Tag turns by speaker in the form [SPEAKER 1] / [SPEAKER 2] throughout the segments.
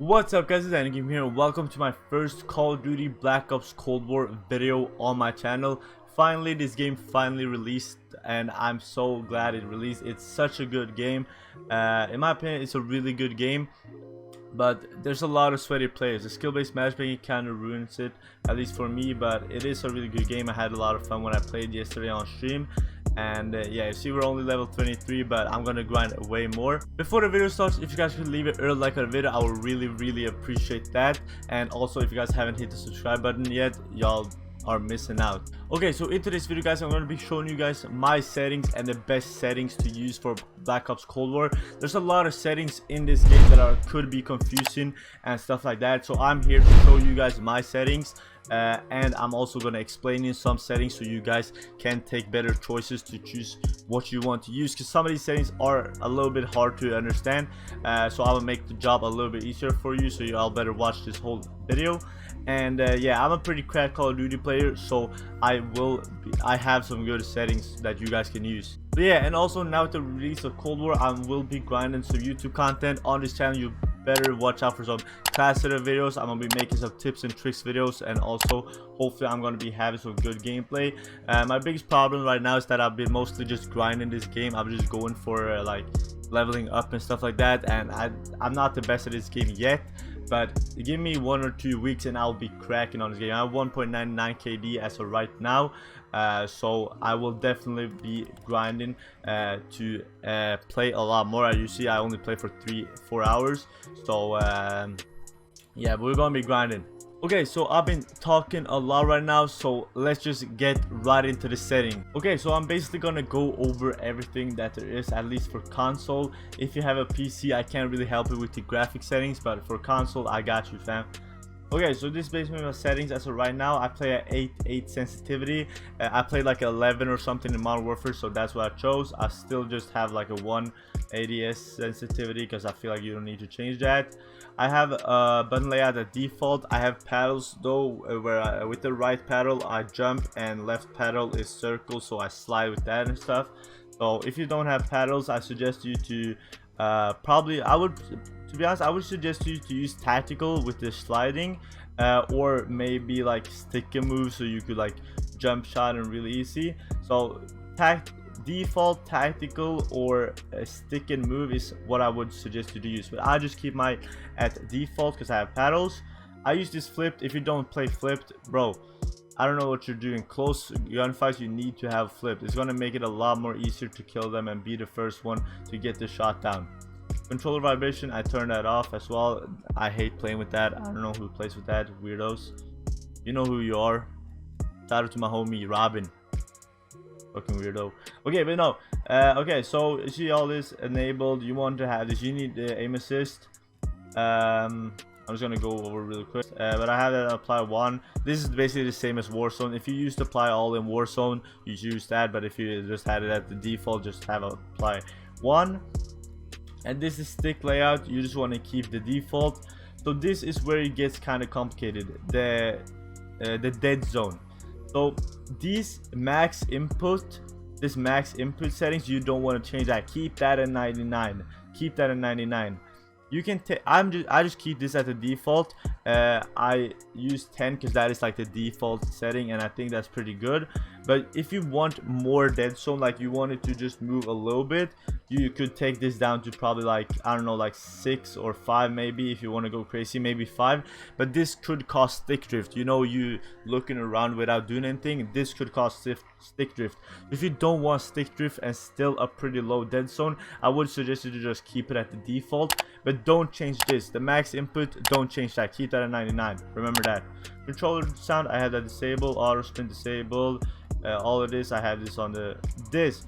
[SPEAKER 1] What's up guys, it's Game here. Welcome to my first Call of Duty Black Ops Cold War video on my channel. Finally, this game finally released and I'm so glad it released. It's such a good game. In my opinion, it's a really good game, but there's a lot of sweaty players. The skill-based matchmaking kind of ruins it, at least for me, but it is a really good game. I had a lot of fun when I played yesterday on stream. And yeah, you see we're only level 23, but I'm gonna grind way more. Before the video starts, if you guys could leave an early like on the video, I would really appreciate that. And also, if you guys haven't hit the subscribe button yet, y'all are missing out. Okay, so in today's video guys, I'm going to be showing you guys my settings and the best settings to use for Black Ops Cold War. There's a lot of settings in this game that could be confusing and stuff like that, so I'm here to show you guys my settings. And I'm also going to explain in some settings so you guys can take better choices to choose what you want to use, because some of these settings are a little bit hard to understand. So I will make the job a little bit easier for you, so you all better watch this whole video. And yeah, I'm a pretty crack Call of Duty player, so I have some good settings that you guys can use. But yeah, and also now with the release of Cold War, I will be grinding some YouTube content on this channel. You better watch out for some class setup videos. I'm gonna be making some tips and tricks videos, and also hopefully I'm gonna be having some good gameplay. My biggest problem right now is that I've been mostly just grinding this game. I'm just going for like leveling up and stuff like that, and I'm not the best at this game yet, but give me 1 or 2 weeks and I'll be cracking on this game. I have 1.99 KD as of right now, so I will definitely be grinding to play a lot more. As you see, I only play for 3-4 hours, so yeah, but we're gonna be grinding. Okay, so I've been talking a lot right now, so let's just get right into the setting. Okay, so I'm basically gonna go over everything that there is, at least for console. If you have a PC, I can't really help you with the graphic settings, but for console, I got you, fam. Okay, so this is basically my settings as of right now. I play at 8 sensitivity. I played like 11 or something in Modern Warfare, so that's what I chose. I still just have like a 1 ADS sensitivity because I feel like you don't need to change that. I have button layout at default. I have paddles though, where with the right paddle I jump and left paddle is circle, so I slide with that and stuff. So if you don't have paddles, I suggest you to to be honest, I would suggest you to use tactical with the sliding, or maybe like stick and move, so you could like jump shot and really easy. So default tactical or stick and move is what I would suggest you to use, but I just keep my at default because I have paddles. I use this flipped. If you don't play flipped, bro, I don't know what you're doing. Close gunfights, you need to have flipped. It's gonna make it a lot more easier to kill them and be the first one to get the shot down. Controller vibration, I turn that off as well. I hate playing with that. I don't know who plays with that, weirdos. You know who you are. Shout out to my homie Robin. Fucking weirdo. Okay, but no. Okay, so you see all this enabled. You want to have this. You need the aim assist. I'm just gonna go over really quick. But I have that apply 1. This is basically the same as Warzone. If you use apply all in Warzone, you use that. But if you just had it at the default, just have apply 1. And this is stick layout. You just want to keep the default. So this is where it gets kind of complicated. The dead zone. So this max input settings, you don't want to change that. Keep that at 99. Keep that at 99. You can take. I just keep this at the default. I use 10 because that is like the default setting, and I think that's pretty good. But if you want more dead zone, like you want it to just move a little bit, you could take this down to probably like, I don't know, like 6 or 5 maybe. If you want to go crazy, maybe 5. But this could cause stick drift. You know, you looking around without doing anything, this could cause stick drift. If you don't want stick drift and still a pretty low dead zone, I would suggest you to just keep it at the default, but don't change this. The max input, don't change that. Keep that at 99. Remember that. Controller sound, I have that disabled. Auto spin disabled. All of this, I have this on this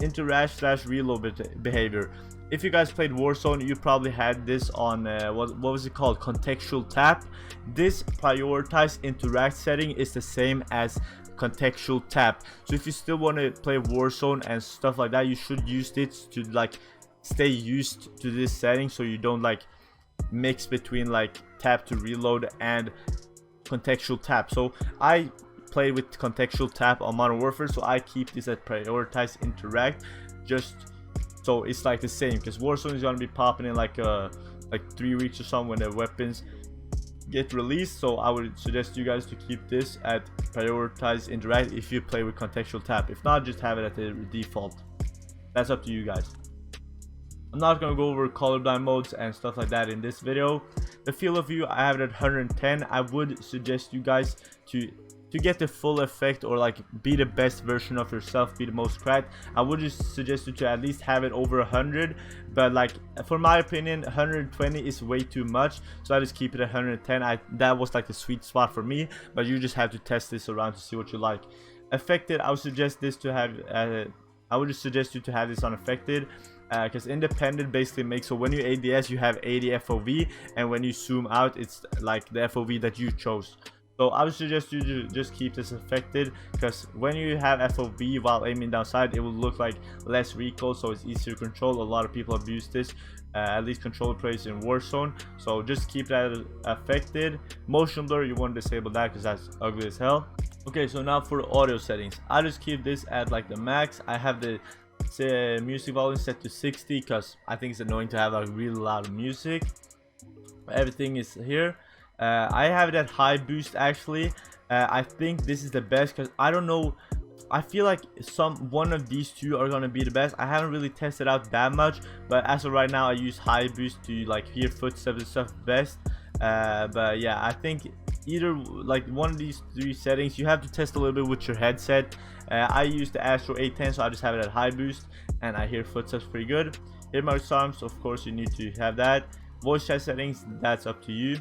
[SPEAKER 1] interact/reload behavior. If you guys played Warzone, you probably had this on what was it called, contextual tap. This prioritize interact setting is the same as contextual tap. So if you still want to play Warzone and stuff like that, you should use it to like stay used to this setting, so you don't like mix between like tap to reload and contextual tap. So I play with contextual tap on Modern Warfare, so I keep this at prioritize interact, just so it's like the same, because Warzone is gonna be popping in like like 3 weeks or something when the weapons get released. So I would suggest you guys to keep this at prioritize interact if you play with contextual tap. If not, just have it at the default. That's up to you guys. I'm not gonna go over colorblind modes and stuff like that in this video. The field of view, I have it at 110. I would suggest you guys to get the full effect, or like be the best version of yourself, be the most cracked. I would just suggest you to at least have it over 100, but like for my opinion 120 is way too much, so I just keep it at 110. That was like the sweet spot for me, but you just have to test this around to see what you like. Affected, I would suggest this to have I would just suggest you to have this on affected, because independent basically makes so when you ADS you have 80 FOV, and when you zoom out it's like the FOV that you chose. So I would suggest you to just keep this affected, because when you have FOV while aiming down sight, it will look like less recoil, so it's easier to control. A lot of people abuse this, at least controller players in Warzone. So just keep that affected. Motion blur, you want to disable that because that's ugly as hell. Okay, so now for the audio settings, I just keep this at like the max. I have the music volume set to 60 because I think it's annoying to have like really loud music. Everything is here. I have it at high boost actually. I think this is the best because I don't know, I feel like one of these two are gonna be the best. I haven't really tested out that much, but as of right now I use high boost to like hear footsteps and stuff best. But yeah, I think either like one of these three settings, you have to test a little bit with your headset. I use the Astro 810, so I just have it at high boost and I hear footsteps pretty good. Hear my sounds, of course you need to have that. Voice chat settings, that's up to you.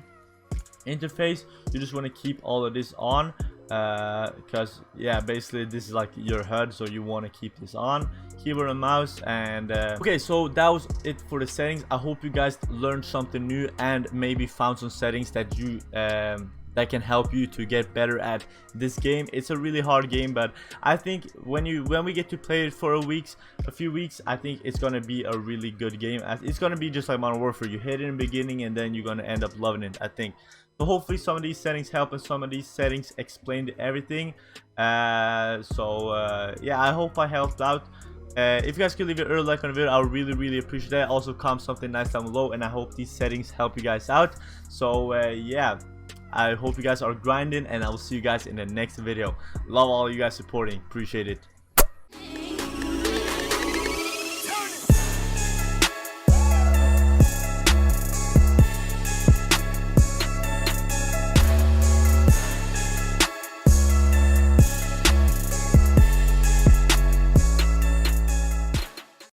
[SPEAKER 1] Interface, you just want to keep all of this on, because yeah, basically this is like your HUD, so you want to keep this on. Keyboard and mouse, and okay, so that was it for the settings. I hope you guys learned something new and maybe found some settings that you that can help you to get better at this game. It's a really hard game, but I think when we get to play it for a few weeks, I think it's gonna be a really good game. It's gonna be just like Modern Warfare. You hit it in the beginning and then you're gonna end up loving it, I think. So hopefully some of these settings help and some of these settings explained everything. Yeah, I hope I helped out. If you guys could leave an early like on the video, I would really appreciate that. Also comment something nice down below, and I hope these settings help you guys out. So yeah, I hope you guys are grinding, and I will see you guys in the next video. Love all you guys supporting, appreciate it.